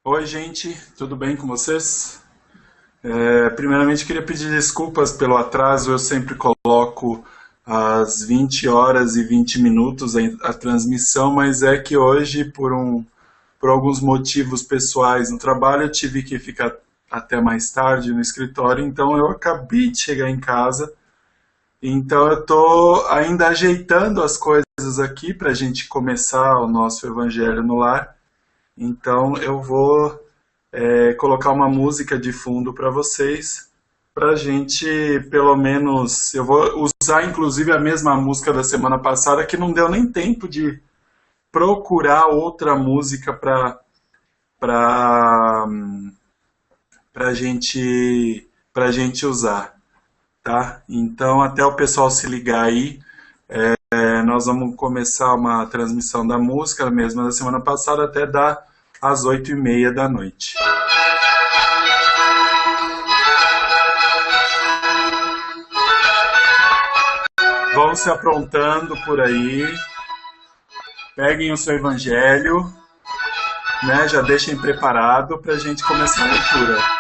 Oi, gente, tudo bem com vocês? Primeiramente, queria pedir desculpas pelo atraso. Eu sempre coloco às 20 horas e 20 minutos a transmissão, mas é que hoje, por alguns motivos pessoais no trabalho, eu tive que ficar até mais tarde no escritório, então eu acabei de chegar em casa. Então, eu estou ainda ajeitando as coisas aqui para a gente começar o nosso Evangelho no Lar. Então, eu vou colocar uma música de fundo para vocês, para a gente, pelo menos, eu vou usar inclusive a mesma música da semana passada, que não deu nem tempo de procurar outra música para para gente usar, tá? Então, até o pessoal se ligar aí, nós vamos começar uma transmissão da música, mesma da semana passada, até dar às 8h30 da noite. Vão se aprontando por aí, peguem o seu evangelho, né? Já deixem preparado para a gente começar a leitura.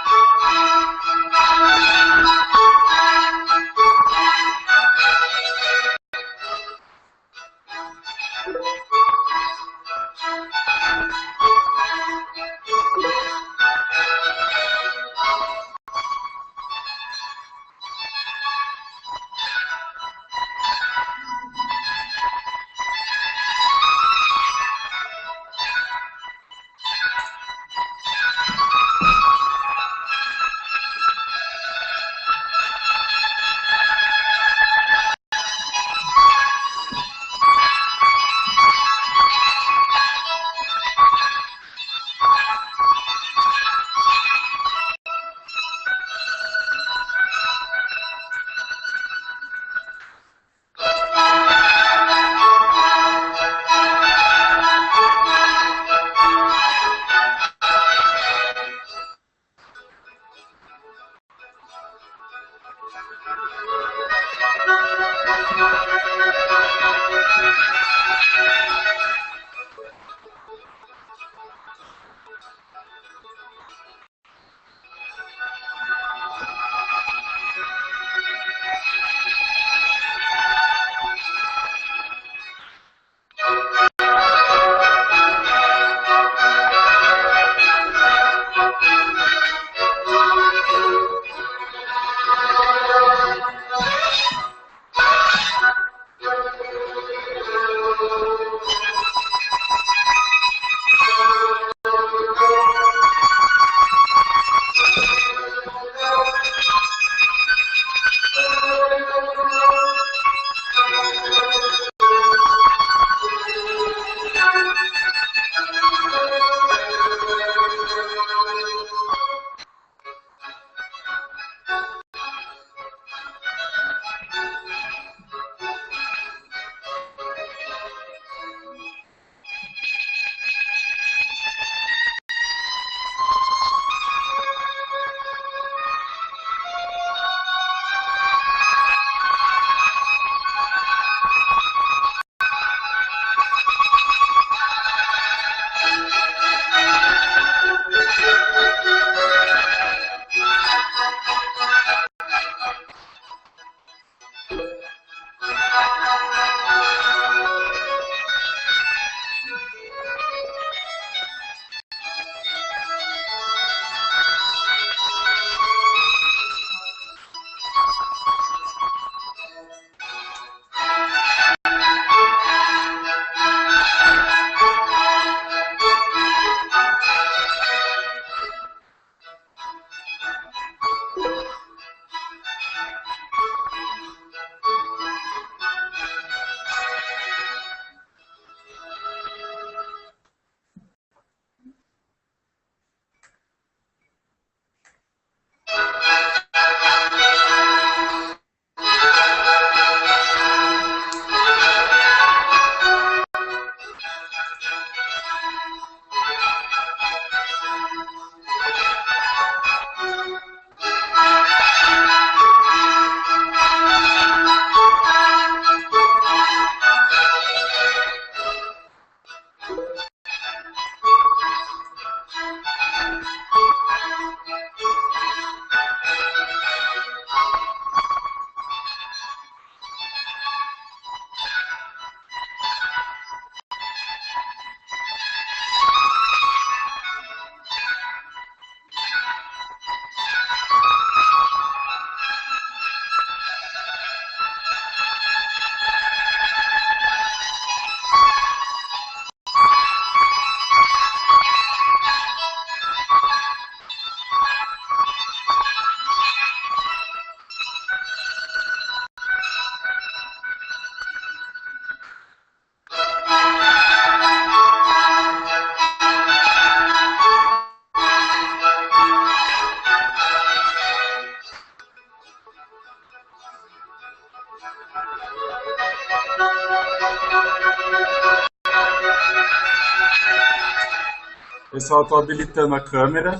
Pessoal, estou habilitando a câmera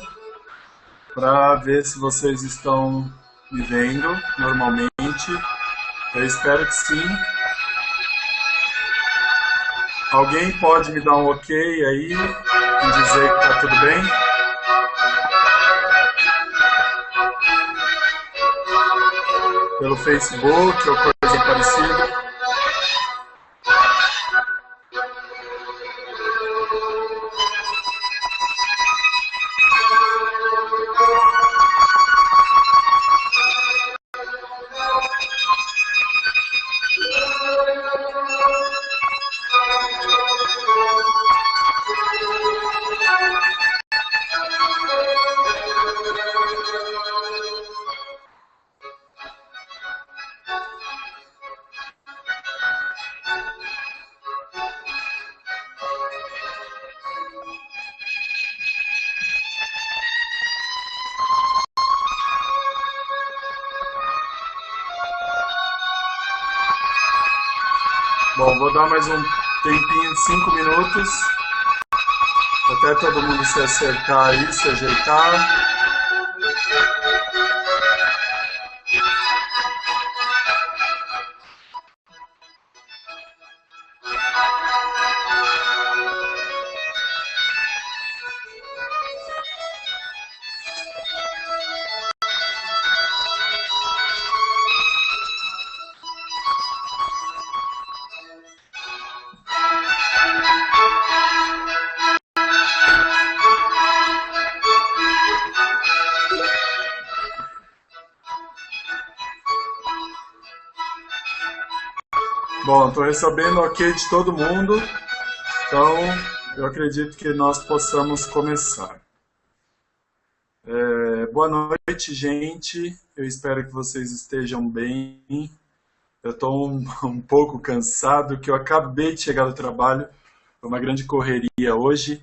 para ver se vocês estão me vendo normalmente. Eu espero que sim. Alguém pode me dar um ok aí e dizer que está tudo bem? Pelo Facebook ou coisa parecida. Bom, vou dar mais um tempinho de 5 minutos, até todo mundo se acertar aí, se ajeitar. Bom, estou recebendo ok de todo mundo, então eu acredito que nós possamos começar. Boa noite, gente. Eu espero que vocês estejam bem. Eu estou um pouco cansado, que eu acabei de chegar do trabalho, foi uma grande correria hoje.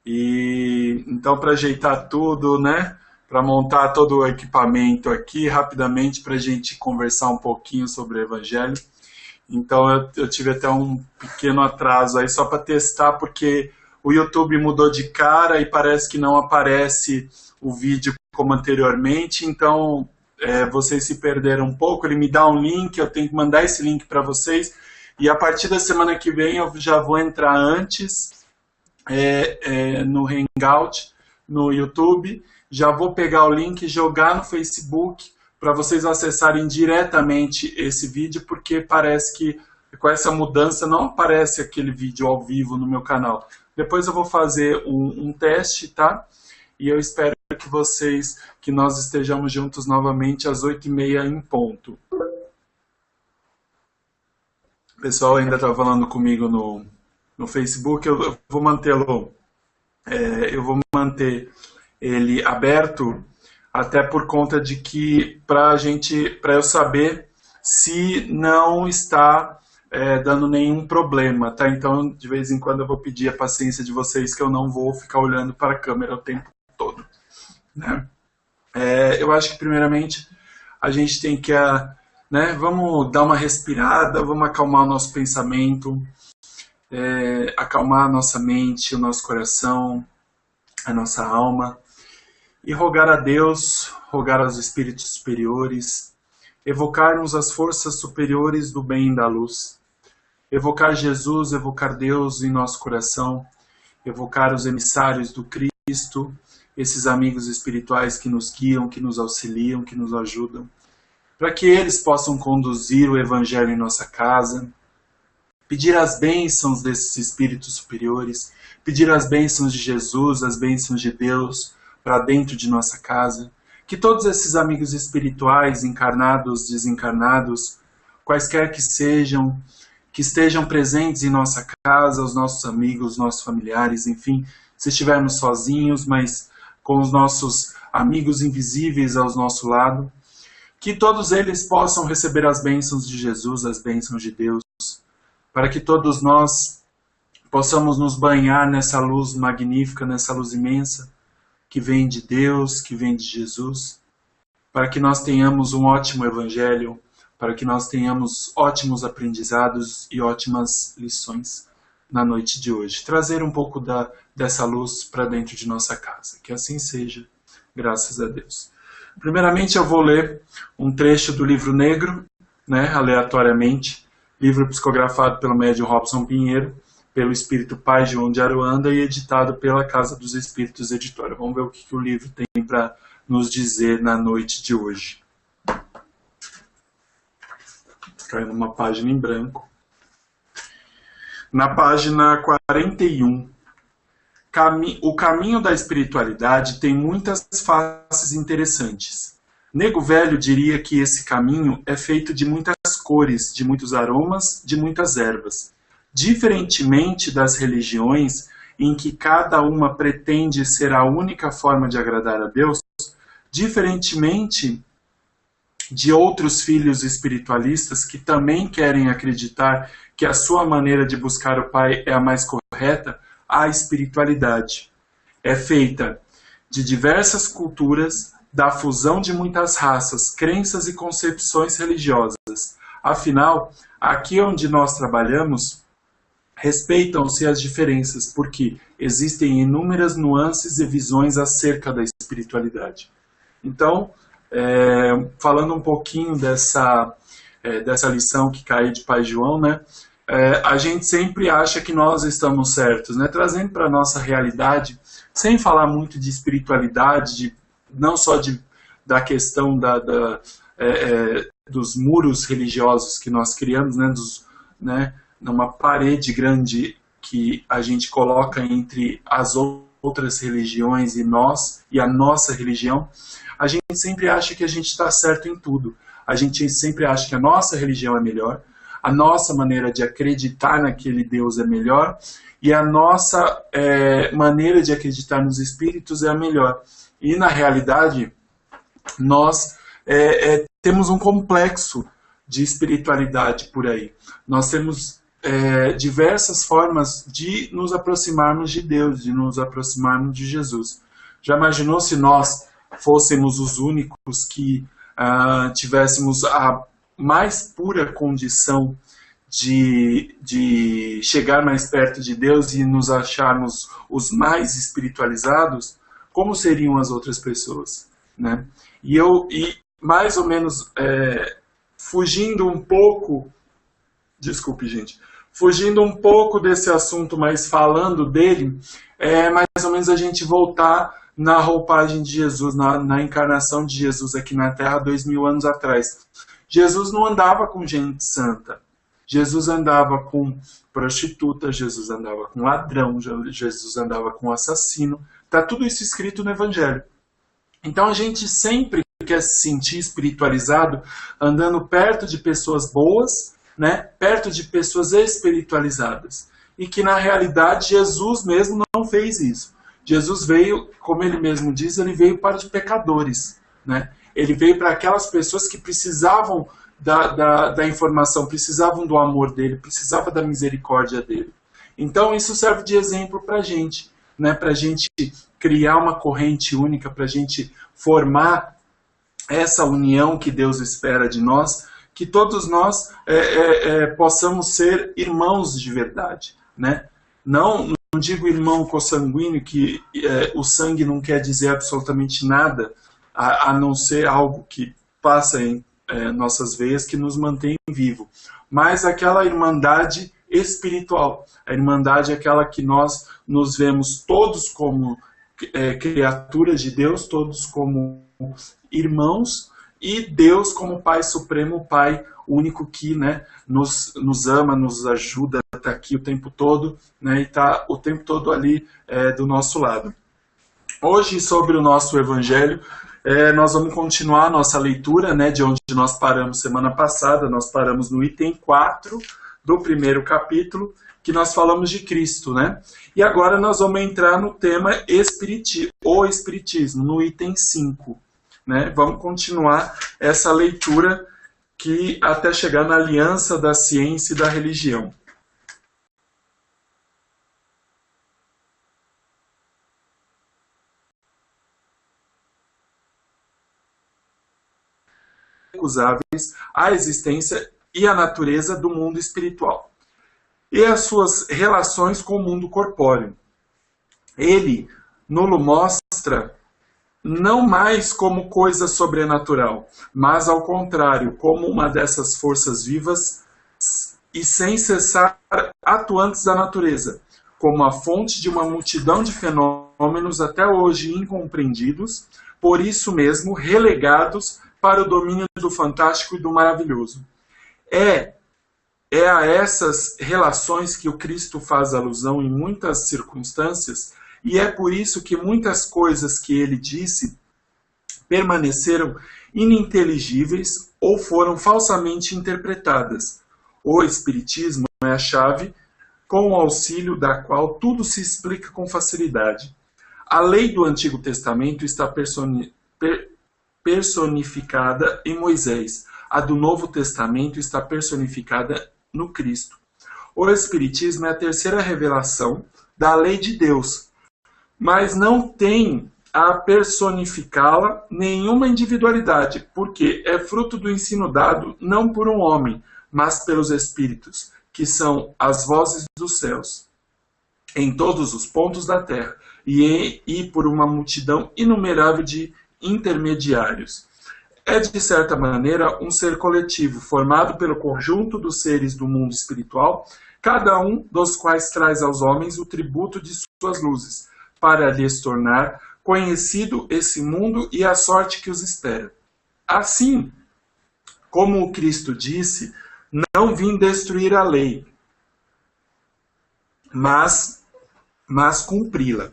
E então, para ajeitar tudo, né? Para montar todo o equipamento aqui rapidamente para a gente conversar um pouquinho sobre o Evangelho. Então eu tive até um pequeno atraso aí só para testar, porque o YouTube mudou de cara e parece que não aparece o vídeo como anteriormente, então vocês se perderam um pouco. Ele me dá um link, eu tenho que mandar esse link para vocês, e a partir da semana que vem eu já vou entrar antes no Hangout, no YouTube, já vou pegar o link e jogar no Facebook, para vocês acessarem diretamente esse vídeo, porque parece que com essa mudança não aparece aquele vídeo ao vivo no meu canal. Depois eu vou fazer um teste, tá? E eu espero que nós estejamos juntos novamente às 8h30 em ponto. O pessoal ainda está falando comigo no Facebook, eu vou mantê-lo, eu vou manter ele aberto, até por conta de que para eu saber se não está dando nenhum problema, tá? Então, de vez em quando eu vou pedir a paciência de vocês, que eu não vou ficar olhando para a câmera o tempo todo, né? Eu acho que primeiramente a gente tem que, né, vamos dar uma respirada, vamos acalmar o nosso pensamento, acalmar a nossa mente, o nosso coração, a nossa alma, e rogar a Deus, rogar aos espíritos superiores, evocarmos as forças superiores do bem e da luz, evocar Jesus, evocar Deus em nosso coração, evocar os emissários do Cristo, esses amigos espirituais que nos guiam, que nos auxiliam, que nos ajudam, para que eles possam conduzir o Evangelho em nossa casa, pedir as bênçãos desses espíritos superiores, pedir as bênçãos de Jesus, as bênçãos de Deus, para dentro de nossa casa, que todos esses amigos espirituais, encarnados, desencarnados, quaisquer que estejam presentes em nossa casa, os nossos amigos, os nossos familiares, enfim, se estivermos sozinhos, mas com os nossos amigos invisíveis ao nosso lado, que todos eles possam receber as bênçãos de Jesus, as bênçãos de Deus, para que todos nós possamos nos banhar nessa luz magnífica, nessa luz imensa, que vem de Deus, que vem de Jesus, para que nós tenhamos um ótimo Evangelho, para que nós tenhamos ótimos aprendizados e ótimas lições na noite de hoje. Trazer um pouco dessa luz para dentro de nossa casa. Que assim seja, graças a Deus. Primeiramente eu vou ler um trecho do Livro Negro, né, aleatoriamente, livro psicografado pelo médium Robson Pinheiro, pelo Espírito Pai João de Aruanda e editado pela Casa dos Espíritos Editora. Vamos ver o que o livro tem para nos dizer na noite de hoje. Caiu numa página em branco. Na página 41, o caminho da espiritualidade tem muitas faces interessantes. Nego Velho diria que esse caminho é feito de muitas cores, de muitos aromas, de muitas ervas. Diferentemente das religiões, em que cada uma pretende ser a única forma de agradar a Deus, diferentemente de outros filhos espiritualistas que também querem acreditar que a sua maneira de buscar o Pai é a mais correta, a espiritualidade é feita de diversas culturas, da fusão de muitas raças, crenças e concepções religiosas. Afinal, aqui onde nós trabalhamos, respeitam-se as diferenças, porque existem inúmeras nuances e visões acerca da espiritualidade. Então, falando um pouquinho dessa lição que caiu de Pai João, né? A gente sempre acha que nós estamos certos, né? Trazendo para a nossa realidade, sem falar muito de espiritualidade, não só da questão dos muros religiosos que nós criamos, né? Numa parede grande que a gente coloca entre as outras religiões e nós, e a nossa religião, a gente sempre acha que a gente está certo em tudo. A gente sempre acha que a nossa religião é melhor, a nossa maneira de acreditar naquele Deus é melhor, e a nossa maneira de acreditar nos espíritos é a melhor. E na realidade, nós temos um complexo de espiritualidade por aí. Nós temos diversas formas de nos aproximarmos de Deus, de nos aproximarmos de Jesus. Já imaginou se nós fôssemos os únicos que tivéssemos a mais pura condição de chegar mais perto de Deus e nos acharmos os mais espiritualizados? Como seriam as outras pessoas, né? E mais ou menos fugindo um pouco, desculpe gente, fugindo um pouco desse assunto, mas falando dele, mais ou menos a gente voltar na roupagem de Jesus, na encarnação de Jesus aqui na Terra 2000 anos atrás. Jesus não andava com gente santa. Jesus andava com prostituta, Jesus andava com ladrão, Jesus andava com assassino. Está tudo isso escrito no Evangelho. Então a gente sempre quer se sentir espiritualizado andando perto de pessoas boas, né? Perto de pessoas espiritualizadas. E que na realidade Jesus mesmo não fez isso. Jesus veio, como ele mesmo diz, ele veio para os pecadores, né? Ele veio para aquelas pessoas que precisavam da informação, precisavam do amor dele, precisavam da misericórdia dele. Então isso serve de exemplo para a gente, né? Para a gente criar uma corrente única, para a gente formar essa união que Deus espera de nós, que todos nós possamos ser irmãos de verdade, né? Não digo irmão consanguíneo, que o sangue não quer dizer absolutamente nada, a não ser algo que passa em nossas veias, que nos mantém vivo. Mas aquela irmandade espiritual, a irmandade é aquela que nós nos vemos todos como criaturas de Deus, todos como irmãos, e Deus como Pai Supremo, Pai único que, né, nos ama, nos ajuda, está aqui o tempo todo, né, e está o tempo todo ali do nosso lado. Hoje, sobre o nosso Evangelho, nós vamos continuar a nossa leitura, né, de onde nós paramos semana passada. Nós paramos no item 4 do primeiro capítulo, que nós falamos de Cristo, né? E agora nós vamos entrar no tema o Espiritismo, no item 5. Né? Vamos continuar essa leitura até chegar na aliança da ciência e da religião. irrecusáveis à existência e à natureza do mundo espiritual e as suas relações com o mundo corpóreo. Ele nos mostra não mais como coisa sobrenatural, mas ao contrário, como uma dessas forças vivas e sem cessar atuantes da natureza, como a fonte de uma multidão de fenômenos até hoje incompreendidos, por isso mesmo relegados para o domínio do fantástico e do maravilhoso. É a essas relações que o Cristo faz alusão em muitas circunstâncias, e é por isso que muitas coisas que ele disse permaneceram ininteligíveis ou foram falsamente interpretadas. O Espiritismo é a chave com o auxílio da qual tudo se explica com facilidade. A lei do Antigo Testamento está personificada em Moisés. A do Novo Testamento está personificada no Cristo. O Espiritismo é a terceira revelação da lei de Deus, mas não tem a personificá-la nenhuma individualidade, porque é fruto do ensino dado não por um homem, mas pelos Espíritos, que são as vozes dos céus, em todos os pontos da terra, e por uma multidão inumerável de intermediários. É, de certa maneira, um ser coletivo, formado pelo conjunto dos seres do mundo espiritual, cada um dos quais traz aos homens o tributo de suas luzes, para lhes tornar conhecido esse mundo e a sorte que os espera. Assim, como o Cristo disse, não vim destruir a lei, mas cumpri-la.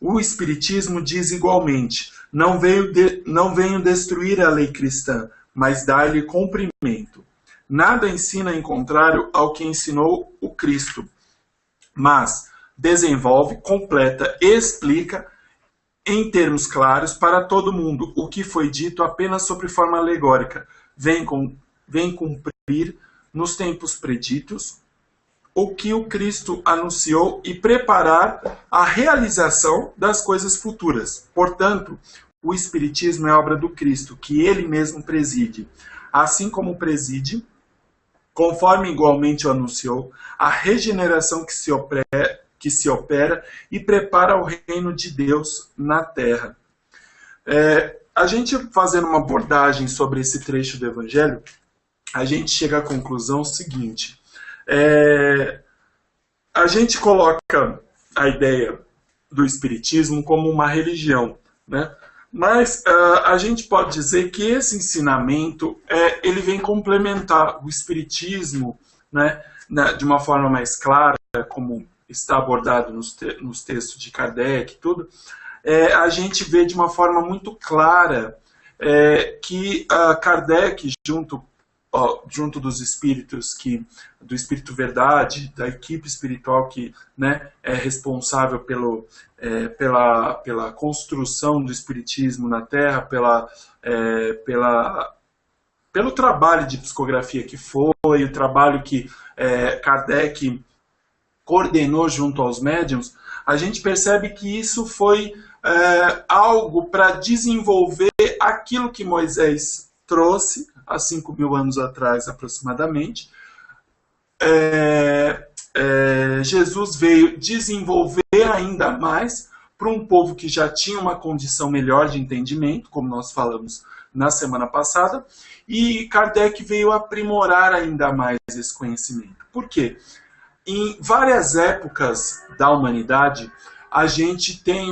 O Espiritismo diz igualmente, não venho destruir a lei cristã, mas dar-lhe cumprimento. Nada ensina em contrário ao que ensinou o Cristo, mas desenvolve, completa e explica em termos claros para todo mundo o que foi dito apenas sob forma alegórica. Vem cumprir nos tempos preditos o que o Cristo anunciou e preparar a realização das coisas futuras. Portanto, o Espiritismo é obra do Cristo, que ele mesmo preside. Assim como preside, conforme igualmente o anunciou, a regeneração que se opera e prepara o reino de Deus na terra. A gente fazendo uma abordagem sobre esse trecho do Evangelho, a gente chega à conclusão seguinte. A gente coloca a ideia do Espiritismo como uma religião, né? Mas a gente pode dizer que esse ensinamento ele vem complementar o Espiritismo, né, de uma forma mais clara, como está abordado nos textos de Kardec e tudo. A gente vê de uma forma muito clara que Kardec, junto dos espíritos, do Espírito Verdade, da equipe espiritual que, né, é responsável pela construção do espiritismo na Terra, pelo trabalho de psicografia que foi, o trabalho que Kardec coordenou junto aos médiuns, a gente percebe que isso foi algo para desenvolver aquilo que Moisés trouxe há 5.000 anos atrás aproximadamente. Jesus veio desenvolver ainda mais para um povo que já tinha uma condição melhor de entendimento, como nós falamos na semana passada, e Kardec veio aprimorar ainda mais esse conhecimento. Por quê? Em várias épocas da humanidade, a gente tem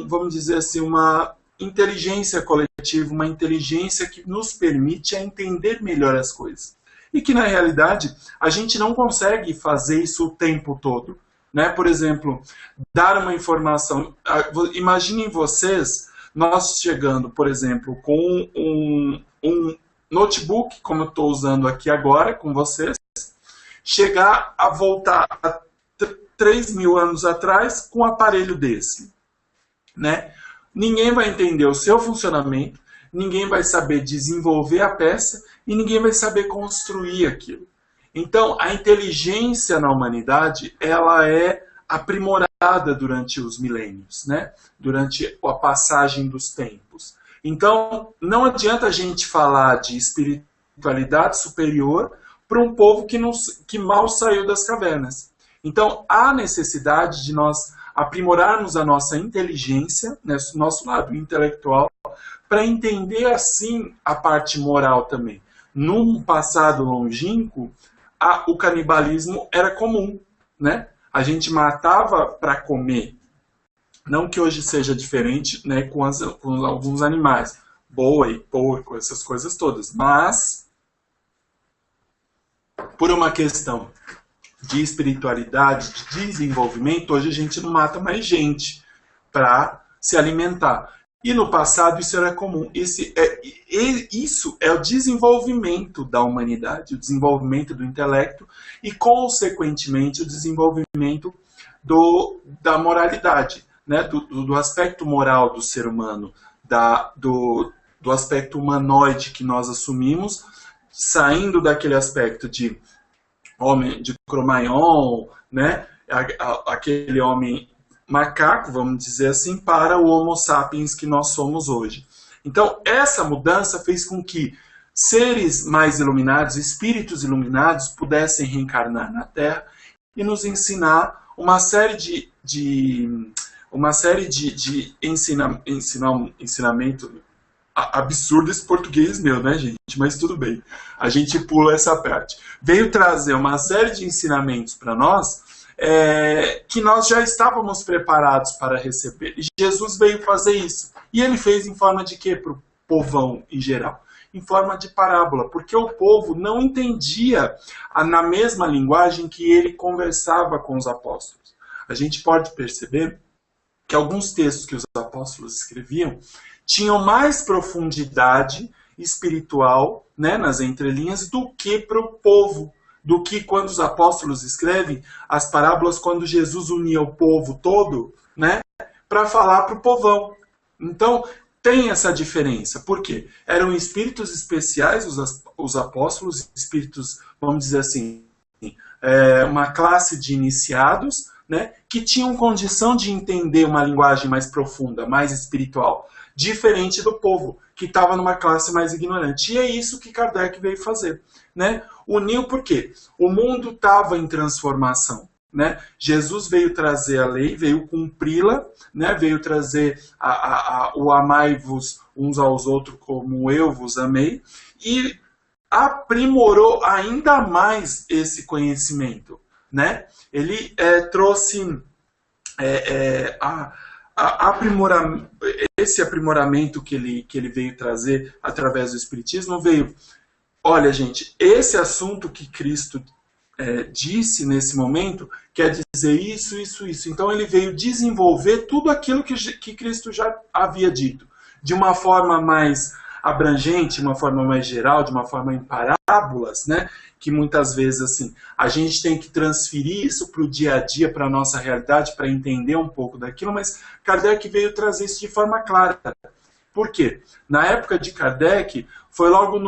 vamos dizer assim, uma inteligência coletiva, uma inteligência que nos permite entender melhor as coisas. E que, na realidade, a gente não consegue fazer isso o tempo todo, né? Por exemplo, dar uma informação. Imaginem vocês, nós chegando, por exemplo, com um notebook, como eu estou usando aqui agora com vocês, chegar a voltar a 3.000 anos atrás com um aparelho desse, né? Ninguém vai entender o seu funcionamento, ninguém vai saber desenvolver a peça e ninguém vai saber construir aquilo. Então, a inteligência na humanidade, ela é aprimorada durante os milênios, né? Durante a passagem dos tempos. Então, não adianta a gente falar de espiritualidade superior para um povo que mal saiu das cavernas. Então, há necessidade de nós aprimorarmos a nossa inteligência, né, nosso lado intelectual, para entender assim a parte moral também. Num passado longínquo, o canibalismo era comum, né? A gente matava para comer. Não que hoje seja diferente, né, com alguns animais, boi, porco, essas coisas todas, mas por uma questão de espiritualidade, de desenvolvimento, hoje a gente não mata mais gente para se alimentar. E no passado isso era comum. Isso é o desenvolvimento da humanidade, o desenvolvimento do intelecto e, consequentemente, o desenvolvimento da moralidade, né? Do aspecto moral do ser humano, do aspecto humanoide que nós assumimos, saindo daquele aspecto de homem de Cro-Magnon, né? Aquele homem macaco, vamos dizer assim, para o Homo sapiens que nós somos hoje. Então, essa mudança fez com que seres mais iluminados, espíritos iluminados, pudessem reencarnar na Terra e nos ensinar uma série de ensinamento absurdo esse português meu, né, gente? Mas tudo bem, a gente pula essa parte. Veio trazer uma série de ensinamentos para nós que nós já estávamos preparados para receber. E Jesus veio fazer isso. E ele fez em forma de quê para o povão em geral? Em forma de parábola, porque o povo não entendia na mesma linguagem que ele conversava com os apóstolos. A gente pode perceber que alguns textos que os apóstolos escreviam tinham mais profundidade espiritual, né, nas entrelinhas, do que para o povo, do que quando os apóstolos escrevem as parábolas, quando Jesus unia o povo todo, né, para falar para o povão. Então, tem essa diferença. Por quê? Eram espíritos especiais, os apóstolos, espíritos, vamos dizer assim, uma classe de iniciados, né, que tinham condição de entender uma linguagem mais profunda, mais espiritual, diferente do povo, que estava numa classe mais ignorante. E é isso que Kardec veio fazer, né? Uniu por quê? O mundo estava em transformação, né? Jesus veio trazer a lei, veio cumpri-la, né? Veio trazer o amai-vos uns aos outros como eu vos amei, e aprimorou ainda mais esse conhecimento, né? Ele trouxe esse aprimoramento que ele veio trazer através do Espiritismo. Veio, olha gente, esse assunto que Cristo disse nesse momento quer dizer isso, isso, isso. Então ele veio desenvolver tudo aquilo que Cristo já havia dito, de uma forma mais abrangente, de uma forma mais geral, de uma forma em parábolas, né? Que muitas vezes assim, a gente tem que transferir isso para o dia a dia, para a nossa realidade, para entender um pouco daquilo, mas Kardec veio trazer isso de forma clara. Por quê? Na época de Kardec, foi logo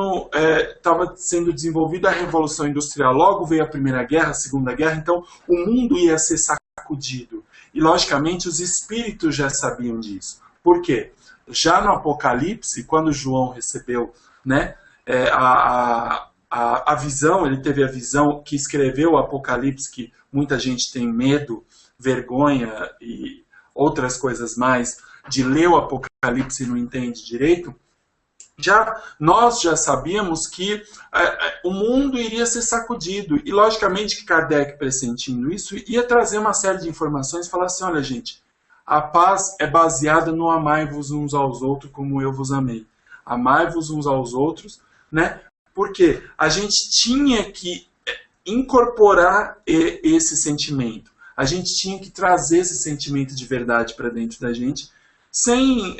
estava sendo desenvolvida a Revolução Industrial, logo veio a Primeira Guerra, a Segunda Guerra, então o mundo ia ser sacudido. E logicamente os espíritos já sabiam disso. Por quê? Já no Apocalipse, quando João recebeu, né, a visão, ele teve a visão que escreveu o Apocalipse, que muita gente tem medo, vergonha e outras coisas mais, de ler o Apocalipse e não entende direito. Nós já sabíamos que o mundo iria ser sacudido, e logicamente que Kardec, pressentindo isso, ia trazer uma série de informações e falar assim, olha gente, a paz é baseada no amai-vos uns aos outros como eu vos amei. Amai-vos uns aos outros, né? Porque a gente tinha que incorporar esse sentimento. A gente tinha que trazer esse sentimento de verdade para dentro da gente, sem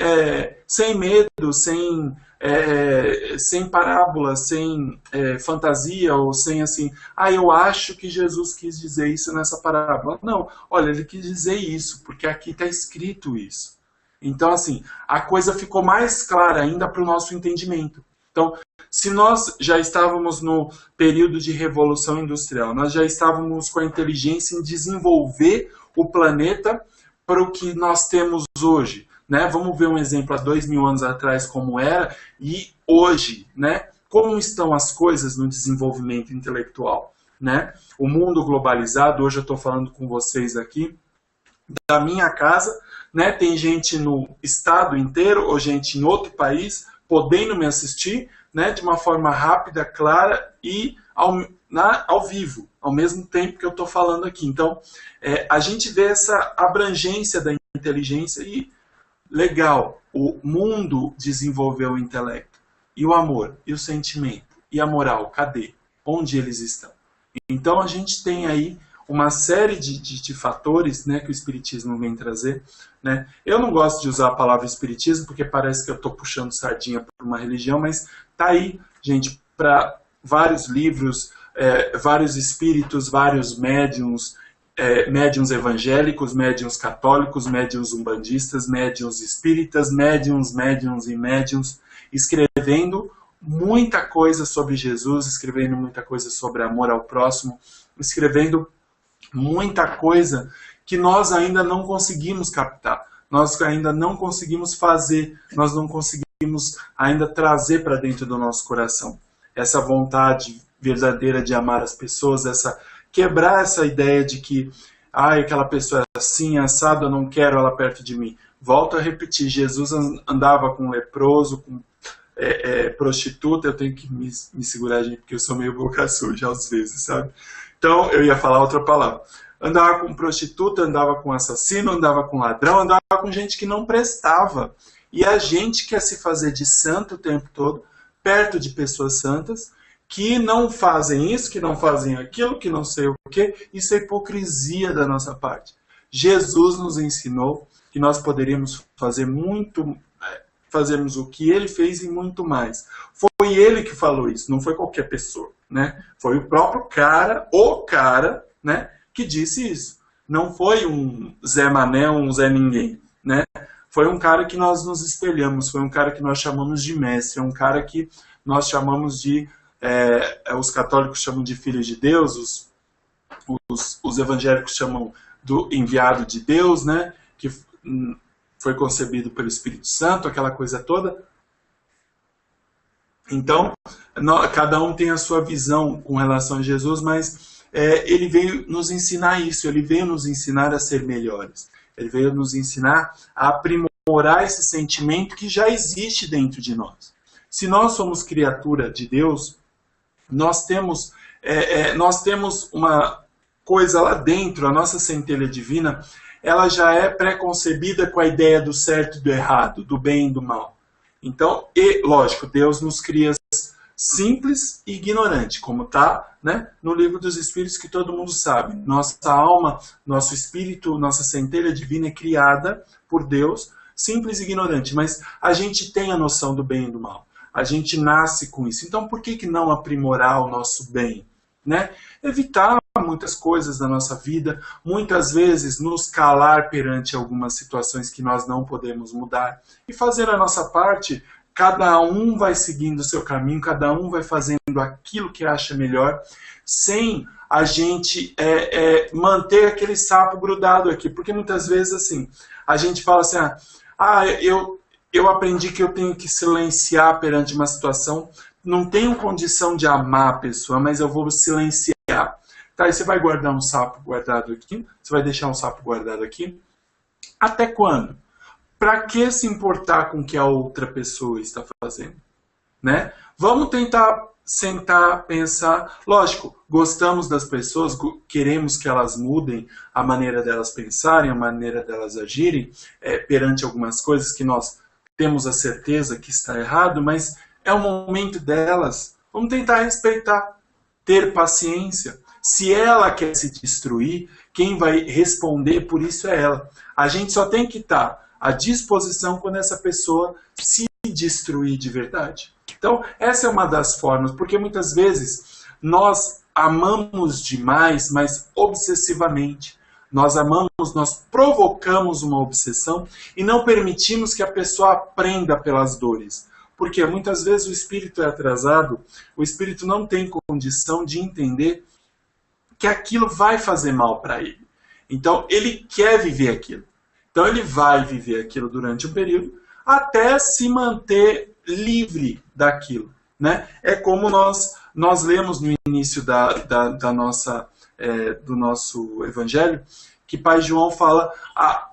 medo, sem parábola, sem fantasia, ou sem assim, eu acho que Jesus quis dizer isso nessa parábola. Não, olha, ele quis dizer isso, porque aqui está escrito isso. Então, assim, a coisa ficou mais clara ainda para o nosso entendimento. Então, se nós já estávamos no período de Revolução Industrial, nós já estávamos com a inteligência em desenvolver o planeta para o que nós temos hoje. né? Vamos ver um exemplo há 2000 anos atrás como era e hoje, né? Como estão as coisas no desenvolvimento intelectual, né? O mundo globalizado, hoje eu estou falando com vocês aqui, da minha casa, né? Tem gente no estado inteiro ou gente em outro país podendo me assistir, né? De uma forma rápida, clara e ao vivo, ao mesmo tempo que eu estou falando aqui. Então, a gente vê essa abrangência da inteligência e legal, o mundo desenvolveu o intelecto. E o amor, e o sentimento, e a moral, cadê? Onde eles estão? Então a gente tem aí uma série de fatores, né, que o Espiritismo vem trazer. Né? Eu não gosto de usar a palavra Espiritismo, porque parece que eu estou puxando sardinha para uma religião, mas tá aí, gente, para vários livros, vários espíritos, vários médiuns, médiuns evangélicos, médiuns católicos, médiuns umbandistas, médiuns espíritas, médiuns e médiuns, escrevendo muita coisa sobre Jesus, escrevendo muita coisa sobre amor ao próximo, escrevendo muita coisa que nós ainda não conseguimos captar, nós ainda não conseguimos fazer, nós não conseguimos ainda trazer para dentro do nosso coração. Essa vontade verdadeira de amar as pessoas, quebrar essa ideia de que aquela pessoa é assim, assado, eu não quero ela perto de mim. Volto a repetir, Jesus andava com leproso, com prostituta, eu tenho que me segurar, gente, porque eu sou meio boca suja às vezes, sabe? Então, eu ia falar outra palavra. Andava com prostituta, andava com assassino, andava com ladrão, andava com gente que não prestava. E a gente quer se fazer de santo o tempo todo, perto de pessoas santas, que não fazem isso, que não fazem aquilo, que não sei o quê. Isso é hipocrisia da nossa parte. Jesus nos ensinou que nós poderíamos fazer fazermos o que ele fez e muito mais. Foi ele que falou isso, não foi qualquer pessoa, né? Foi o próprio cara, né, que disse isso. Não foi um Zé Mané, um Zé Ninguém, né? Foi um cara que nós nos espelhamos, foi um cara que nós chamamos de mestre, um cara que nós chamamos de, os católicos chamam de filho de Deus, os evangélicos chamam do enviado de Deus, né? Que foi concebido pelo Espírito Santo, aquela coisa toda. Então, cada um tem a sua visão com relação a Jesus, mas ele veio nos ensinar isso, ele veio nos ensinar a ser melhores. Ele veio nos ensinar a aprimorar esse sentimento que já existe dentro de nós. Se nós somos criatura de Deus, nós temos uma coisa lá dentro, a nossa centelha divina, ela já é pré-concebida com a ideia do certo e do errado, do bem e do mal. Então, lógico, Deus nos cria simples e ignorante, como está, né, no livro dos Espíritos, que todo mundo sabe. Nossa alma, nosso espírito, nossa centelha divina é criada por Deus, simples e ignorante, mas a gente tem a noção do bem e do mal. A gente nasce com isso. Então, por que não aprimorar o nosso bem? Né? Evitar muitas coisas da nossa vida, muitas vezes nos calar perante algumas situações que nós não podemos mudar e fazer a nossa parte. Cada um vai seguindo o seu caminho, cada um vai fazendo aquilo que acha melhor, sem a gente manter aquele sapo grudado aqui, porque muitas vezes assim, a gente fala assim, eu aprendi que eu tenho que silenciar perante uma situação, não tenho condição de amar a pessoa, mas eu vou silenciar. Tá, e você vai guardar um sapo guardado aqui? Você vai deixar um sapo guardado aqui? Até quando? Para que se importar com o que a outra pessoa está fazendo? Né? Vamos tentar sentar, pensar. Lógico, gostamos das pessoas, queremos que elas mudem a maneira delas pensarem, a maneira delas agirem, perante algumas coisas que nós temos a certeza que está errado, mas é o momento delas. Vamos tentar respeitar, ter paciência. Se ela quer se destruir, quem vai responder por isso é ela. A gente só tem que estar à disposição quando essa pessoa se destruir de verdade. Então, essa é uma das formas, porque muitas vezes nós amamos demais, mas obsessivamente. Nós amamos, nós provocamos uma obsessão e não permitimos que a pessoa aprenda pelas dores. Porque muitas vezes o espírito é atrasado, o espírito não tem condição de entender que aquilo vai fazer mal para ele. Então, ele quer viver aquilo. Então ele vai viver aquilo durante um período até se manter livre daquilo, né? É como nós lemos no início do nosso evangelho, que Pai João fala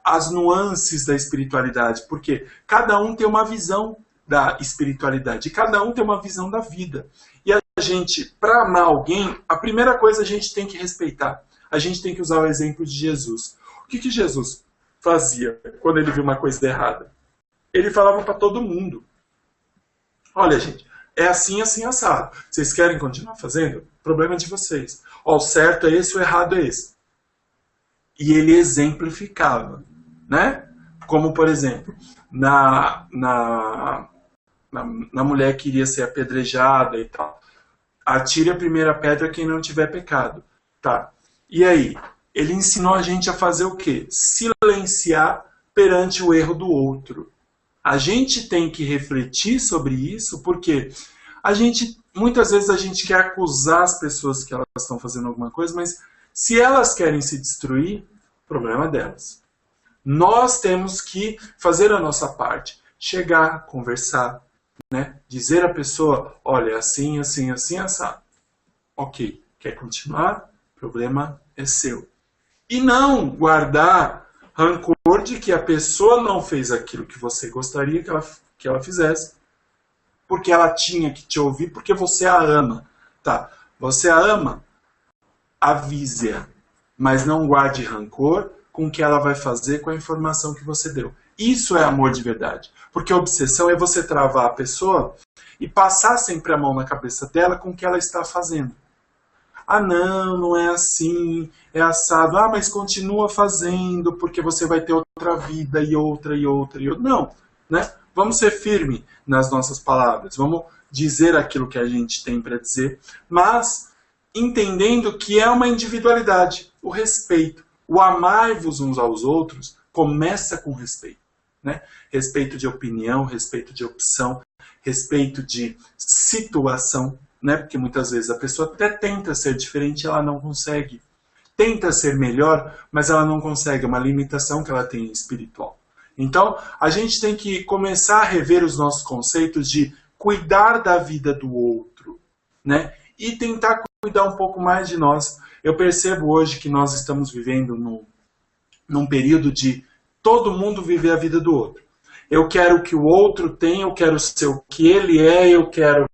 as nuances da espiritualidade, porque cada um tem uma visão da espiritualidade, e cada um tem uma visão da vida. E a gente, para amar alguém, a primeira coisa a gente tem que respeitar. A gente tem que usar o exemplo de Jesus. O que Jesus fazia quando ele viu uma coisa errada? Ele falava para todo mundo: olha, gente, é assim, assim, assado. Vocês querem continuar fazendo? Problema é de vocês. Ó, o certo é esse, o errado é esse. E ele exemplificava, né? Como, por exemplo, na mulher que iria ser apedrejada e tal. Atire a primeira pedra quem não tiver pecado. Tá. E aí? Ele ensinou a gente a fazer o quê? Silenciar perante o erro do outro. A gente tem que refletir sobre isso, porque muitas vezes a gente quer acusar as pessoas que elas estão fazendo alguma coisa, mas se elas querem se destruir, problema delas. Nós temos que fazer a nossa parte. Chegar, conversar, né? Dizer à pessoa: olha, assim, assim, assim, assado. Ok, quer continuar? O problema é seu. E não guardar rancor de que a pessoa não fez aquilo que você gostaria que ela fizesse, porque ela tinha que te ouvir, porque você a ama. Tá, você a ama, avise-a, mas não guarde rancor com o que ela vai fazer com a informação que você deu. Isso é amor de verdade. Porque a obsessão é você travar a pessoa e passar sempre a mão na cabeça dela com o que ela está fazendo. Ah, não é assim, é assado. Ah, mas continua fazendo, porque você vai ter outra vida e outra e outra e outra. Não, né? Vamos ser firmes nas nossas palavras. Vamos dizer aquilo que a gente tem para dizer, mas entendendo que é uma individualidade, o respeito. O amar-vos uns aos outros começa com respeito, né? Respeito de opinião, respeito de opção, respeito de situação, né? Porque muitas vezes a pessoa até tenta ser diferente e ela não consegue. Tenta ser melhor, mas ela não consegue. É uma limitação que ela tem espiritual. Então, a gente tem que começar a rever os nossos conceitos de cuidar da vida do outro, né? E tentar cuidar um pouco mais de nós. Eu percebo hoje que nós estamos vivendo num período de todo mundo viver a vida do outro. Eu quero que o outro tenha, eu quero ser o que ele é, eu quero...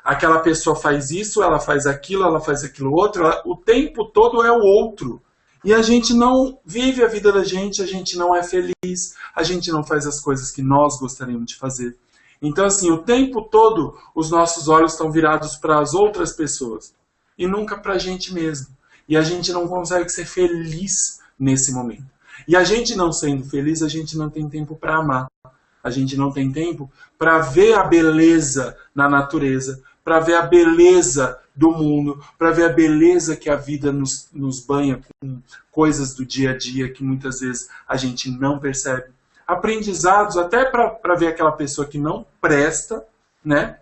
aquela pessoa faz isso, ela faz aquilo outro. O tempo todo é o outro. E a gente não vive a vida da gente, a gente não é feliz, a gente não faz as coisas que nós gostaríamos de fazer. Então, assim, o tempo todo os nossos olhos estão virados para as outras pessoas e nunca para a gente mesmo. E a gente não consegue ser feliz nesse momento. E a gente não sendo feliz, a gente não tem tempo para amar. A gente não tem tempo para ver a beleza na natureza, para ver a beleza do mundo, para ver a beleza que a vida nos banha com coisas do dia a dia que muitas vezes a gente não percebe. Aprendizados até para ver aquela pessoa que não presta, né?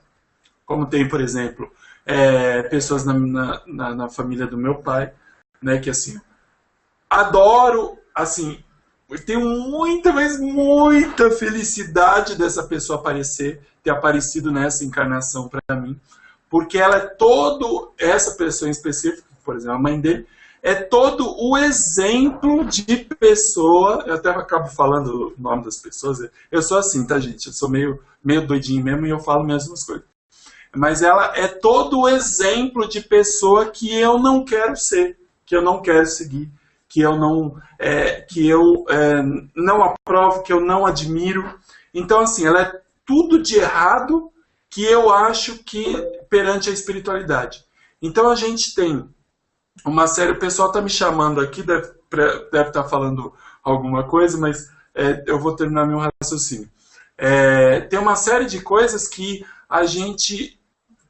Como tem, por exemplo, pessoas na família do meu pai, né? Que assim, adoro, assim, eu tenho muita, mas muita felicidade dessa pessoa ter aparecido nessa encarnação para mim, porque ela é essa pessoa em específico, por exemplo, a mãe dele, é todo o exemplo de pessoa. Eu até acabo falando o nome das pessoas. Eu sou assim, tá, gente? Eu sou meio doidinho mesmo e eu falo mesmo as coisas. Mas ela é todo o exemplo de pessoa que eu não quero ser, que eu não quero seguir, que eu não aprovo, que eu não admiro. Então, assim, ela é tudo de errado que eu acho que perante a espiritualidade. Então a gente tem uma série, o pessoal está me chamando aqui, deve estar falando alguma coisa, mas eu vou terminar meu raciocínio. Tem uma série de coisas que a gente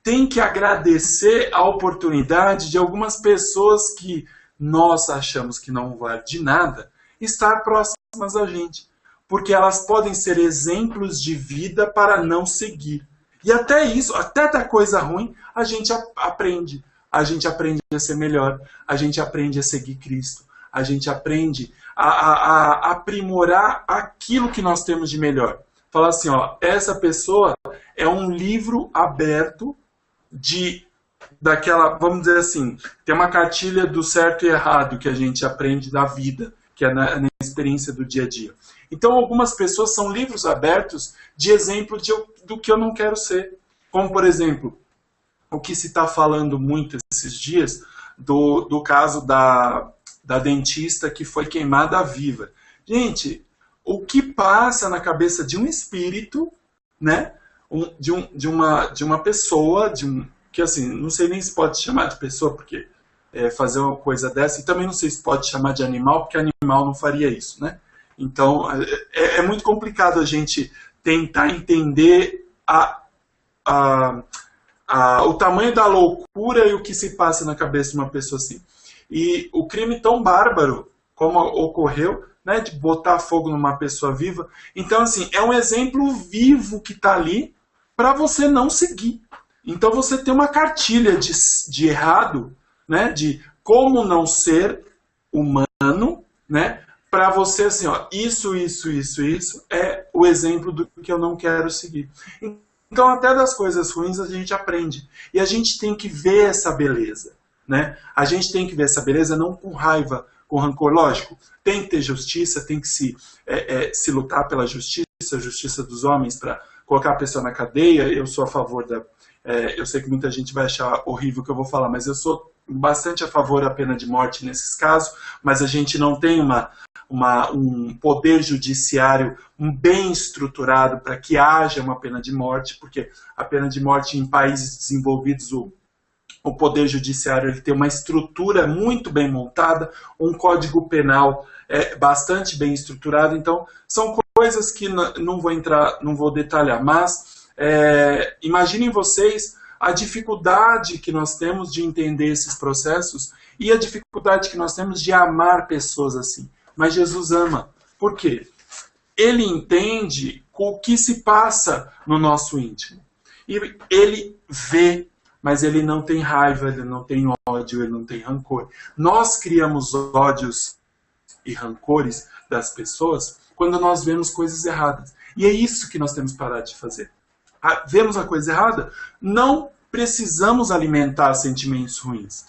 tem que agradecer a oportunidade de algumas pessoas que nós achamos que não vale de nada estar próximas a gente, porque elas podem ser exemplos de vida para não seguir. E até isso, até da coisa ruim, a gente aprende. A gente aprende a ser melhor, a gente aprende a seguir Cristo, a gente aprende a aprimorar aquilo que nós temos de melhor. Falar assim, ó, essa pessoa é um livro aberto daquela, vamos dizer assim, tem uma cartilha do certo e errado que a gente aprende da vida, que é na experiência do dia a dia. Então, algumas pessoas são livros abertos de exemplo do que eu não quero ser. Como, por exemplo, o que se está falando muito esses dias do caso da dentista que foi queimada viva. Gente, o que passa na cabeça de um espírito, né, de uma pessoa, que assim, não sei nem se pode chamar de pessoa, porque fazer uma coisa dessa, e também não sei se pode chamar de animal, porque animal não faria isso, né? Então, é muito complicado a gente tentar entender o tamanho da loucura e o que se passa na cabeça de uma pessoa assim. E o crime tão bárbaro como ocorreu, né, de botar fogo numa pessoa viva. Então, assim, é um exemplo vivo que está ali para você não seguir. Então, você tem uma cartilha de errado, né, de como não ser humano, né, para você, assim, ó, isso é o exemplo do que eu não quero seguir. Então, até das coisas ruins a gente aprende. E a gente tem que ver essa beleza, né? A gente tem que ver essa beleza não com raiva, com rancor. Lógico, tem que ter justiça, tem que se lutar pela justiça, a justiça dos homens para colocar a pessoa na cadeia. Eu sou a favor eu sei que muita gente vai achar horrível o que eu vou falar, mas eu sou bastante a favor da pena de morte nesses casos, mas a gente não tem um poder judiciário bem estruturado para que haja uma pena de morte, porque a pena de morte em países desenvolvidos, o poder judiciário ele tem uma estrutura muito bem montada, um código penal bastante bem estruturado, então são coisas que não vou detalhar, mas imaginem vocês a dificuldade que nós temos de entender esses processos e a dificuldade que nós temos de amar pessoas assim. Mas Jesus ama. Por quê? Ele entende o que se passa no nosso íntimo. E ele vê, mas ele não tem raiva, ele não tem ódio, ele não tem rancor. Nós criamos ódios e rancores das pessoas quando nós vemos coisas erradas. E é isso que nós temos que parar de fazer. Vemos a coisa errada, não precisamos alimentar sentimentos ruins.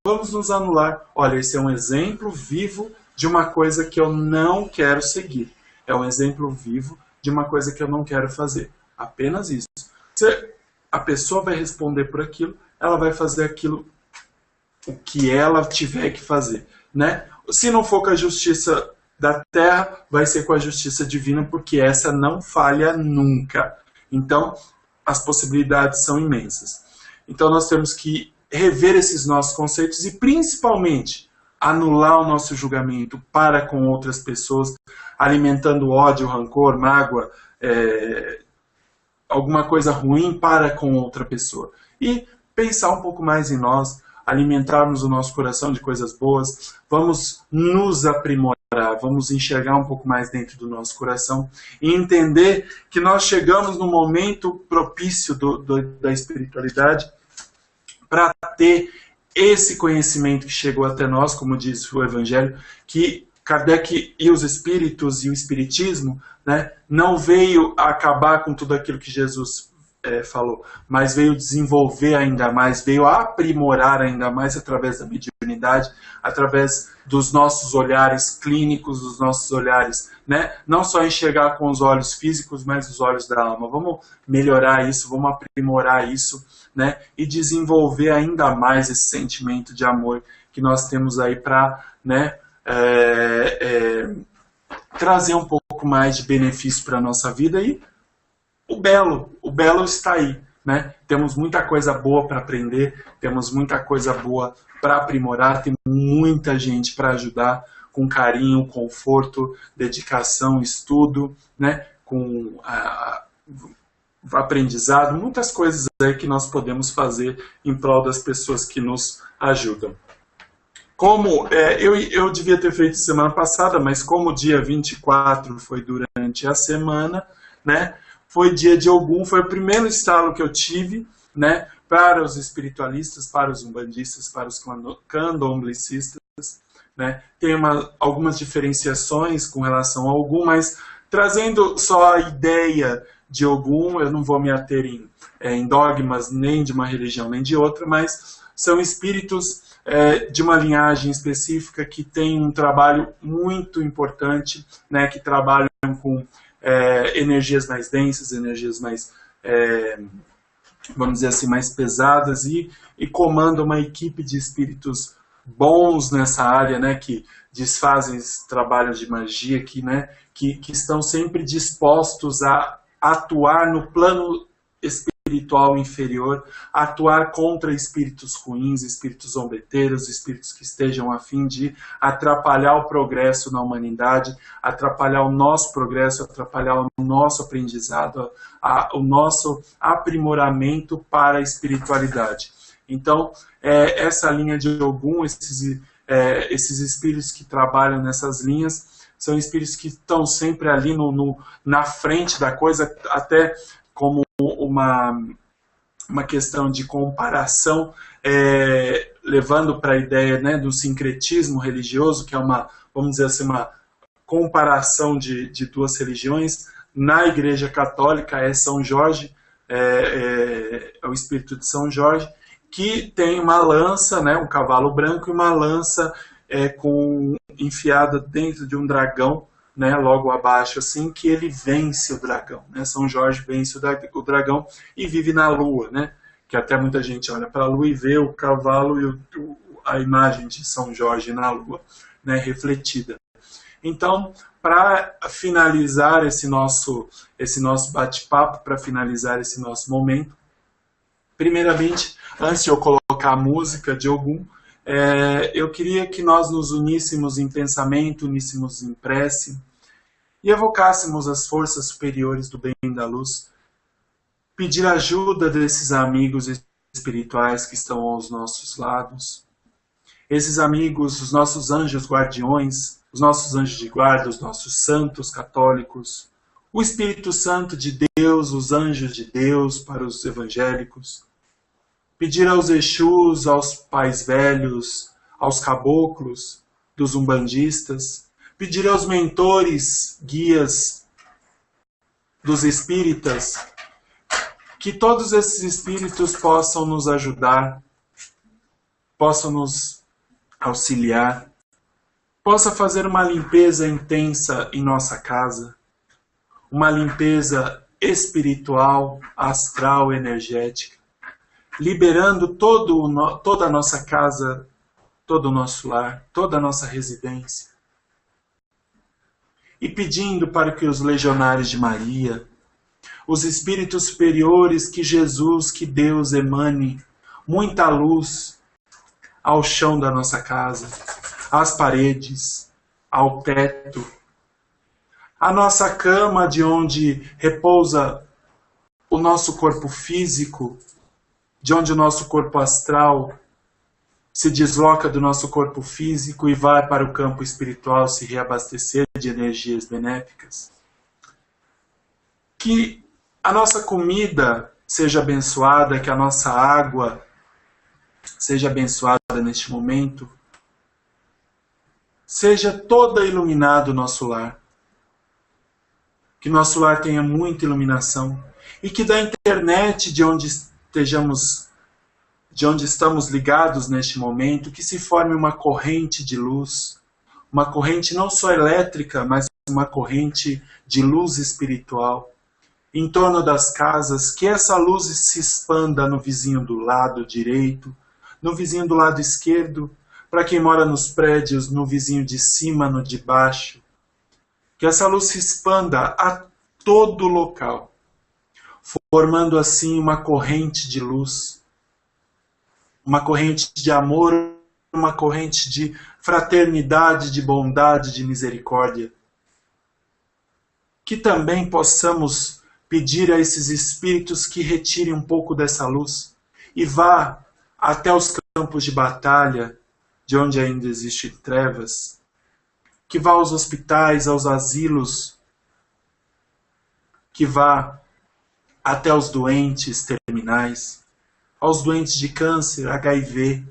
Vamos nos anular. Olha, esse é um exemplo vivo de uma coisa que eu não quero seguir. É um exemplo vivo de uma coisa que eu não quero fazer. Apenas isso. Se a pessoa vai responder por aquilo, ela vai fazer aquilo o que ela tiver que fazer, né? Se não for com a justiça da terra, vai ser com a justiça divina, porque essa não falha nunca. Então, as possibilidades são imensas. Então, nós temos que rever esses nossos conceitos e, principalmente, anular o nosso julgamento para com outras pessoas, alimentando ódio, rancor, mágoa, alguma coisa ruim para com outra pessoa. E pensar um pouco mais em nós, alimentarmos o nosso coração de coisas boas, vamos nos aprimorar, vamos enxergar um pouco mais dentro do nosso coração e entender que nós chegamos no momento propício da espiritualidade para ter esse conhecimento que chegou até nós, como diz o Evangelho, que Kardec e os espíritos e o espiritismo, né, não veio acabar com tudo aquilo que Jesus falou, mas veio desenvolver ainda mais, veio aprimorar ainda mais através da mediunidade, através dos nossos olhares clínicos, dos nossos olhares, né? Não só enxergar com os olhos físicos, mas os olhos da alma. Vamos melhorar isso, vamos aprimorar isso, né? E desenvolver ainda mais esse sentimento de amor que nós temos aí para, né, trazer um pouco mais de benefício para a nossa vida. E o belo está aí, né? Temos muita coisa boa para aprender, temos muita coisa boa para aprimorar, tem muita gente para ajudar com carinho, conforto, dedicação, estudo, né? Com aprendizado, muitas coisas aí que nós podemos fazer em prol das pessoas que nos ajudam. Como eu devia ter feito semana passada, mas como o dia 24 foi durante a semana, né? Foi dia de Ogum, foi o primeiro estalo que eu tive, né, para os espiritualistas, para os umbandistas, para os candomblecistas, né? Tem algumas diferenciações com relação a Ogum, mas trazendo só a ideia de Ogum, eu não vou me ater em dogmas nem de uma religião nem de outra, mas são espíritos de uma linhagem específica que tem um trabalho muito importante, né? Que trabalham com energias mais densas, energias mais, vamos dizer assim, mais pesadas e comanda uma equipe de espíritos bons nessa área, né, que desfazem esse trabalho de magia, que estão sempre dispostos a atuar no plano espiritual inferior, atuar contra espíritos ruins, espíritos zombeteiros, espíritos que estejam a fim de atrapalhar o progresso na humanidade, atrapalhar o nosso progresso, atrapalhar o nosso aprendizado, o nosso aprimoramento para a espiritualidade. Então, essa linha de Ogum, esses espíritos que trabalham nessas linhas, são espíritos que estão sempre ali na frente da coisa, até como uma questão de comparação, levando para a ideia, né, do sincretismo religioso, que é vamos dizer assim, uma comparação de duas religiões. Na Igreja Católica é São Jorge, é o espírito de São Jorge, que tem uma lança, né, um cavalo branco e uma lança enfiada dentro de um dragão, né, logo abaixo, assim, que ele vence o dragão, né? São Jorge vence o dragão e vive na lua, né? Que até muita gente olha para a lua e vê o cavalo e a imagem de São Jorge na lua, né, refletida. Então, para finalizar esse nosso bate-papo, para finalizar esse nosso momento, primeiramente, antes de eu colocar a música de Ogum, eu queria que nós nos uníssemos em pensamento, uníssemos em prece e evocássemos as forças superiores do bem e da luz, pedir ajuda desses amigos espirituais que estão aos nossos lados, esses amigos, os nossos anjos guardiões, os nossos anjos de guarda, os nossos santos católicos, o Espírito Santo de Deus, os anjos de Deus para os evangélicos, pedir aos Exus, aos pais velhos, aos caboclos, dos umbandistas, pedir aos mentores, guias dos espíritas, que todos esses espíritos possam nos ajudar, possam nos auxiliar, possa fazer uma limpeza intensa em nossa casa, uma limpeza espiritual, astral, energética, liberando toda a nossa casa, todo o nosso lar, toda a nossa residência. E pedindo para que os legionários de Maria, os espíritos superiores, que Jesus, que Deus emane muita luz ao chão da nossa casa, às paredes, ao teto, à nossa cama de onde repousa o nosso corpo físico, de onde o nosso corpo astral se desloca do nosso corpo físico e vai para o campo espiritual se reabastecer de energias benéficas. Que a nossa comida seja abençoada, que a nossa água seja abençoada neste momento, seja toda iluminado o nosso lar, que nosso lar tenha muita iluminação e que da internet de onde estamos ligados neste momento, que se forme uma corrente de luz, uma corrente não só elétrica, mas uma corrente de luz espiritual, em torno das casas, que essa luz se expanda no vizinho do lado direito, no vizinho do lado esquerdo, para quem mora nos prédios, no vizinho de cima, no de baixo, que essa luz se expanda a todo local, formando assim uma corrente de luz, uma corrente de amor, uma corrente de fraternidade, de bondade, de misericórdia. Que também possamos pedir a esses espíritos que retirem um pouco dessa luz e vá até os campos de batalha, de onde ainda existem trevas, que vá aos hospitais, aos asilos, que vá até os doentes terminais, aos doentes de câncer, HIV,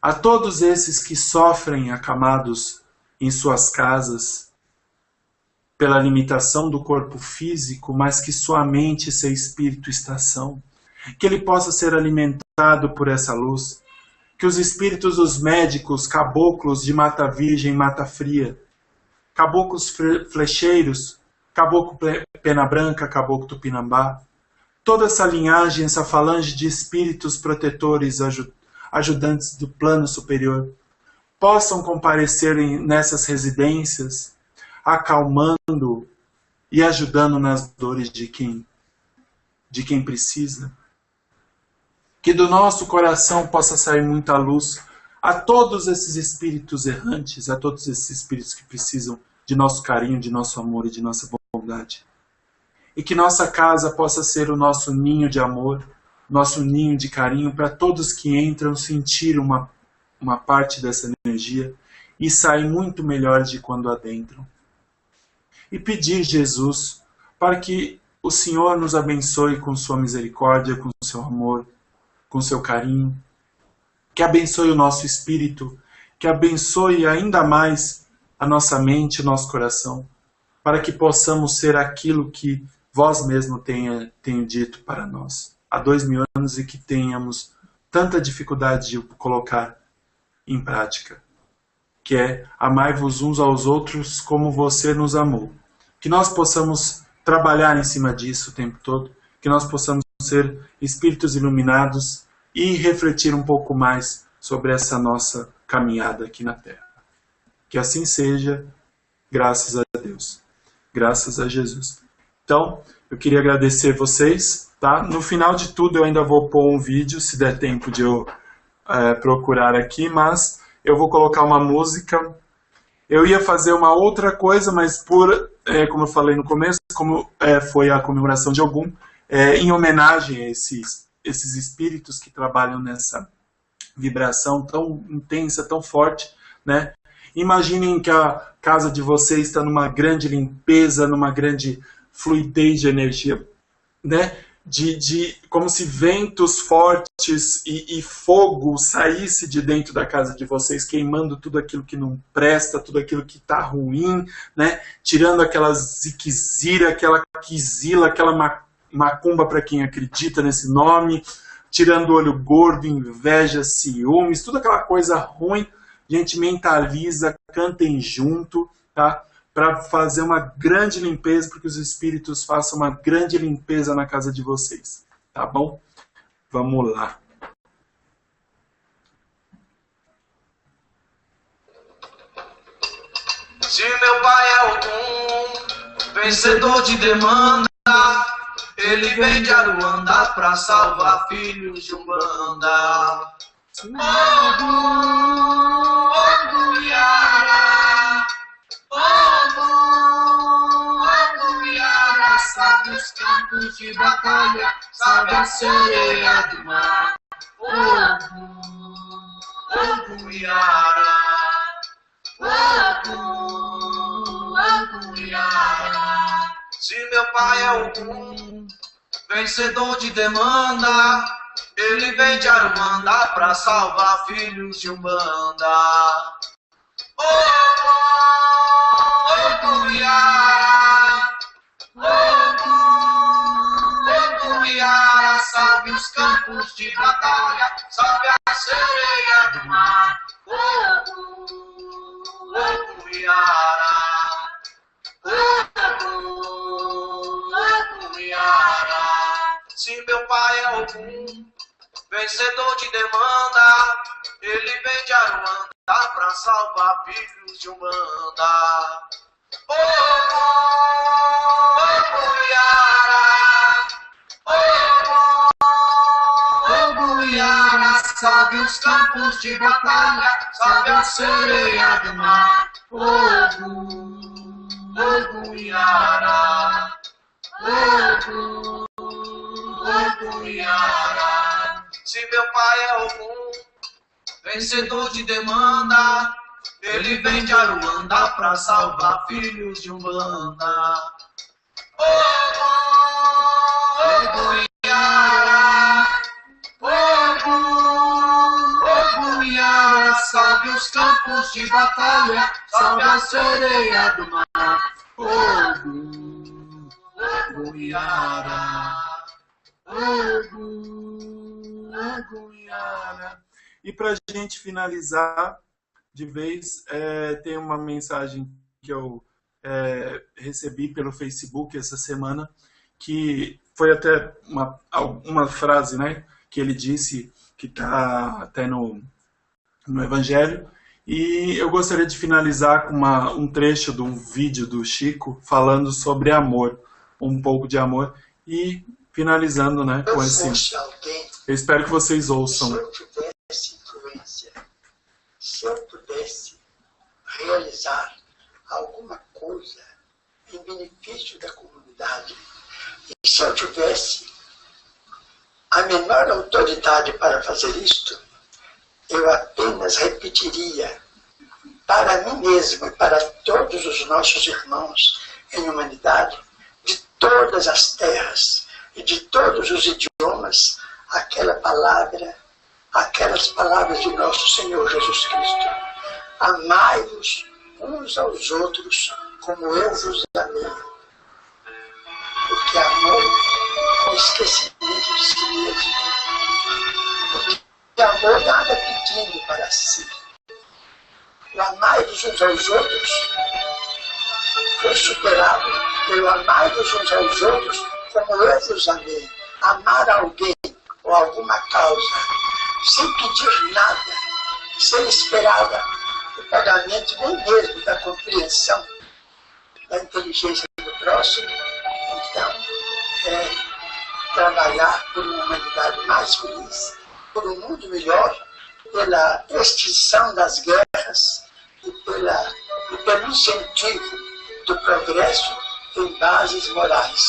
A todos esses que sofrem acamados em suas casas pela limitação do corpo físico, mas que sua mente e seu espírito está são, que ele possa ser alimentado por essa luz, que os espíritos dos médicos, caboclos de Mata Virgem, Mata Fria, caboclos flecheiros, caboclo Pena Branca, caboclo Tupinambá, toda essa linhagem, essa falange de espíritos protetores, ajudantes do plano superior, possam comparecer nessas residências, acalmando e ajudando nas dores de quem precisa. Que do nosso coração possa sair muita luz a todos esses espíritos errantes, a todos esses espíritos que precisam de nosso carinho, de nosso amor e de nossa bondade. E que nossa casa possa ser o nosso ninho de amor, nosso ninho de carinho, para todos que entram sentir uma parte dessa energia e sair muito melhor de quando adentram. E pedir, Jesus, para que o Senhor nos abençoe com sua misericórdia, com seu amor, com seu carinho, que abençoe o nosso espírito, que abençoe ainda mais a nossa mente, o nosso coração, para que possamos ser aquilo que vós mesmo tenha dito para nós há 2000 anos e que tenhamos tanta dificuldade de colocar em prática, que é amai-vos uns aos outros como você nos amou. Que nós possamos trabalhar em cima disso o tempo todo, que nós possamos ser espíritos iluminados e refletir um pouco mais sobre essa nossa caminhada aqui na Terra. Que assim seja, graças a Deus, graças a Jesus. Então, eu queria agradecer vocês, tá? No final de tudo eu ainda vou pôr um vídeo, se der tempo de eu procurar aqui, mas eu vou colocar uma música. Eu ia fazer uma outra coisa, mas como eu falei no começo, como foi a comemoração de Ogum, em homenagem a esses espíritos que trabalham nessa vibração tão intensa, tão forte, né? Imaginem que a casa de vocês está numa grande limpeza, numa grande fluidez de energia, né? Como se ventos fortes e fogo saísse de dentro da casa de vocês, queimando tudo aquilo que não presta, tudo aquilo que está ruim, né? Tirando aquela ziquezira, aquela quizila, aquela macumba para quem acredita nesse nome, tirando o olho gordo, inveja, ciúmes, toda aquela coisa ruim. A gente mentaliza, cantem junto, tá? Para fazer uma grande limpeza, para que os espíritos façam uma grande limpeza na casa de vocês, tá bom? Vamos lá. Se meu pai é Ogum, vencedor de demanda, ele vem de Aruanda pra salvar filhos de Umbanda. Ogum, Ogum Yara, Ogum, Ogum Yara, sabe os campos de batalha, sabe a sereia do mar. Ogum, Ogum Yara, Ogum, Ogum Yara. Se meu pai é Ogum, vencedor de demanda, ele vem de Aruanda pra salvar filhos de Umbanda. Ogum, Ogum Yara, Ogum, Ogum Yara, sabe os campos de batalha, sabe a sereia do mar. Ogum, Ogum Yara, Ogum Yara. Se meu pai é Ogum, vencedor de demanda, ele vem de Aruanda pra salvar filhos de Umbanda. Ogum, Ogum Yara, Ogum, Ogum Yara, sabe os campos de batalha, sabe a sereia do mar. Ogum, Ogum Yara, Ogum, Ogum Yara. Se meu pai é Ogum, vencedor de demanda, ele vem de Aruanda pra salvar filhos de Umbanda. Ogum, Ogum Yara, Ogum, Ogum Yara, salve os campos de batalha, salve a sereia do mar. Ogum, Ogum Yara, Ogum, Ogum Yara. E para a gente finalizar de vez, tem uma mensagem que eu recebi pelo Facebook essa semana, que foi até uma frase, né, que ele disse, que está até no Evangelho, e eu gostaria de finalizar com um trecho de um vídeo do Chico falando sobre amor, um pouco de amor, e finalizando, né, com esse... Eu espero que vocês ouçam. Se eu pudesse realizar alguma coisa em benefício da comunidade, e se eu tivesse a menor autoridade para fazer isto, eu apenas repetiria para mim mesmo e para todos os nossos irmãos em humanidade, de todas as terras e de todos os idiomas, aquelas palavras de nosso Senhor Jesus Cristo. Amai-vos uns aos outros como eu vos amei. Porque amor é o esquecimento de si mesmo. Porque amor nada pedindo para si. O amai-vos uns aos outros foi superado pelo amai-vos uns aos outros como eu vos amei. Amar alguém ou alguma causa sem pedir nada, sem esperar o pagamento nem mesmo da compreensão da inteligência do próximo. Então, trabalhar por uma humanidade mais feliz, por um mundo melhor, pela extinção das guerras e pelo incentivo do progresso em bases morais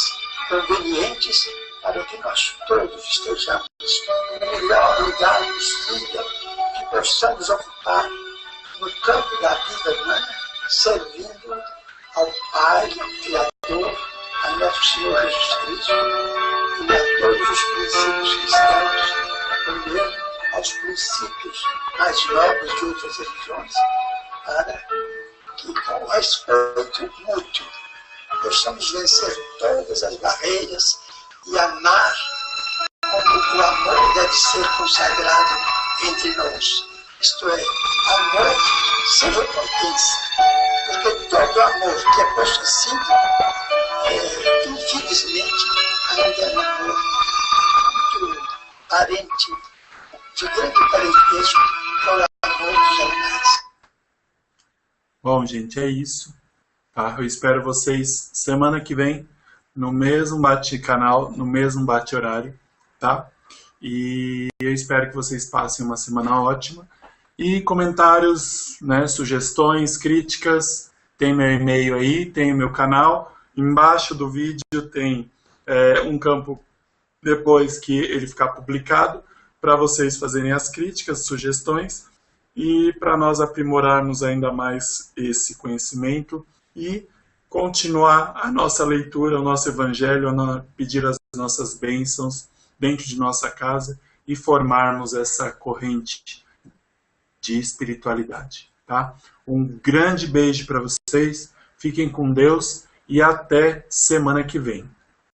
convenientes para que nós todos estejamos no melhor lugar possível que possamos ocupar no campo da vida humana, servindo ao Pai, ao Criador, a nosso Senhor Jesus Cristo e a todos os princípios cristãos, também aos princípios mais nobres de outras religiões, para que, com respeito mútuo, possamos vencer todas as barreiras e amar como o amor deve ser consagrado entre nós. Isto é, amor sem recompensa. Porque todo amor que é possível, infelizmente, ainda é um amor muito parente, de grande parentesco com o amor dos animais. Bom, gente, é isso. Tá? Eu espero vocês semana que vem no mesmo bate-canal, no mesmo bate-horário, tá? E eu espero que vocês passem uma semana ótima. E comentários, né, sugestões, críticas, tem meu e-mail aí, tem o meu canal. Embaixo do vídeo tem um campo depois que ele ficar publicado, para vocês fazerem as críticas, sugestões, e para nós aprimorarmos ainda mais esse conhecimento e continuar a nossa leitura, o nosso evangelho, pedir as nossas bênçãos dentro de nossa casa e formarmos essa corrente de espiritualidade, tá? Um grande beijo para vocês, fiquem com Deus e até semana que vem.